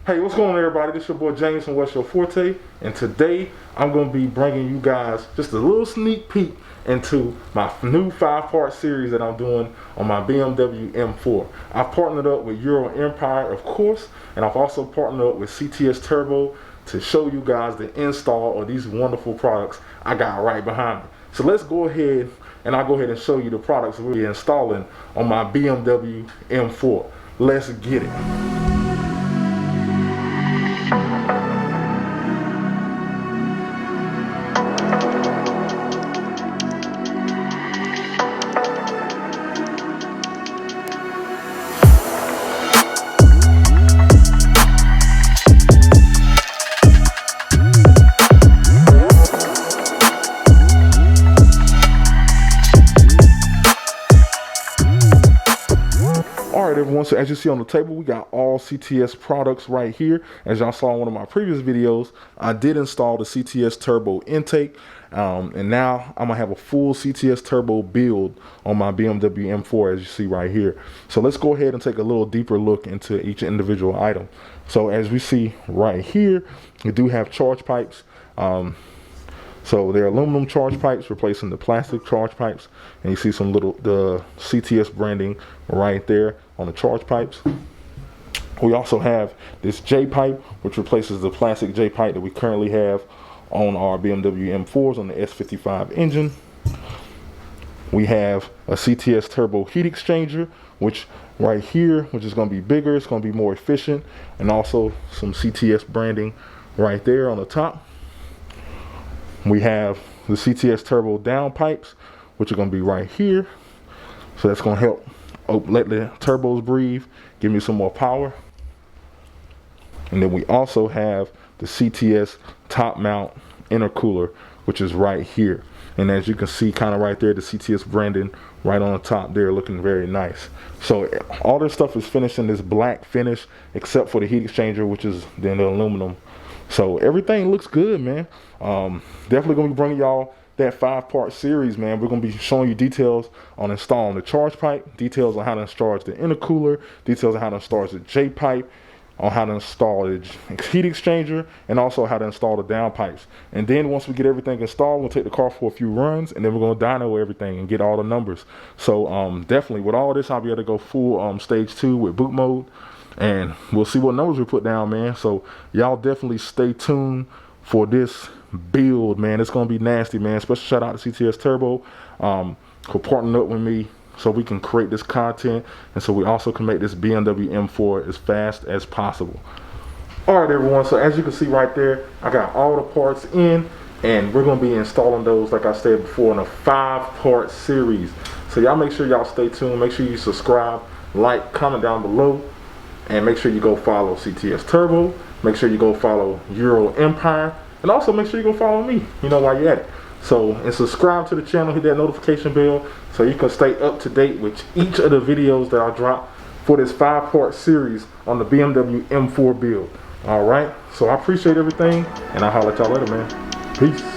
Hey, what's going on, everybody? This is your boy James from Forte, and today I'm going to be bringing you guys just a little sneak peek into my new 5-part series that I'm doing on my BMW M4. I've partnered up with Euro Empire, of course, and I've also partnered up with CTS Turbo to show you guys the install of these wonderful products I got right behind me. So let's go ahead and I'll go ahead and show you the products we're installing on my BMW M4. Let's get it. Alright everyone, so as you see on the table, we got all CTS products right here. As y'all saw in one of my previous videos, I did install the CTS Turbo intake, and now I'm going to have a full CTS Turbo build on my BMW M4, as you see right here. So let's go ahead and take a little deeper look into each individual item. So as we see right here, we do have charge pipes. So they're aluminum charge pipes replacing the plastic charge pipes, and you see some the CTS branding right there on the charge pipes. We also have this J pipe, which replaces the plastic J pipe that we currently have on our BMW M4s on the S55 engine. We have a CTS Turbo heat exchanger, which right here, which is going to be bigger, it's going to be more efficient, and also some CTS branding right there on the top. We have the CTS Turbo down pipes, which are going to be right here. So that's going to help let the turbos breathe, give me some more power. And then we also have the CTS top mount intercooler, which is right here. And as you can see kind of right there, the CTS branding right on the top there, looking very nice. So all this stuff is finished in this black finish, except for the heat exchanger, which is then the aluminum. So everything looks good, man. Definitely gonna be bringing y'all that 5-part series, man. We're gonna be showing you details on installing the charge pipe, details on how to install the intercooler, details on how to install the J pipe, on how to install the heat exchanger, and also how to install the down pipes. And then once we get everything installed, we'll take the car for a few runs, and then we're gonna dyno everything and get all the numbers. So definitely with all this, I'll be able to go full stage 2 with boot mode. And we'll see what numbers we put down, man. So y'all definitely stay tuned for this build, man. It's gonna be nasty, man. Special shout out to CTS Turbo for partnering up with me so we can create this content, and so we also can make this BMW M4 as fast as possible. All right, everyone. So as you can see right there, I got all the parts in, and we're gonna be installing those, like I said before, in a 5-part series. So y'all make sure y'all stay tuned. Make sure you subscribe, like, comment down below. And make sure you go follow CTS Turbo. Make sure you go follow Euro Empire. And also make sure you go follow me, you know, while you're at it. So, and subscribe to the channel, hit that notification bell so you can stay up to date with each of the videos that I drop for this 5-part series on the BMW M4 build. All right. So I appreciate everything, and I'll holler at y'all later, man. Peace.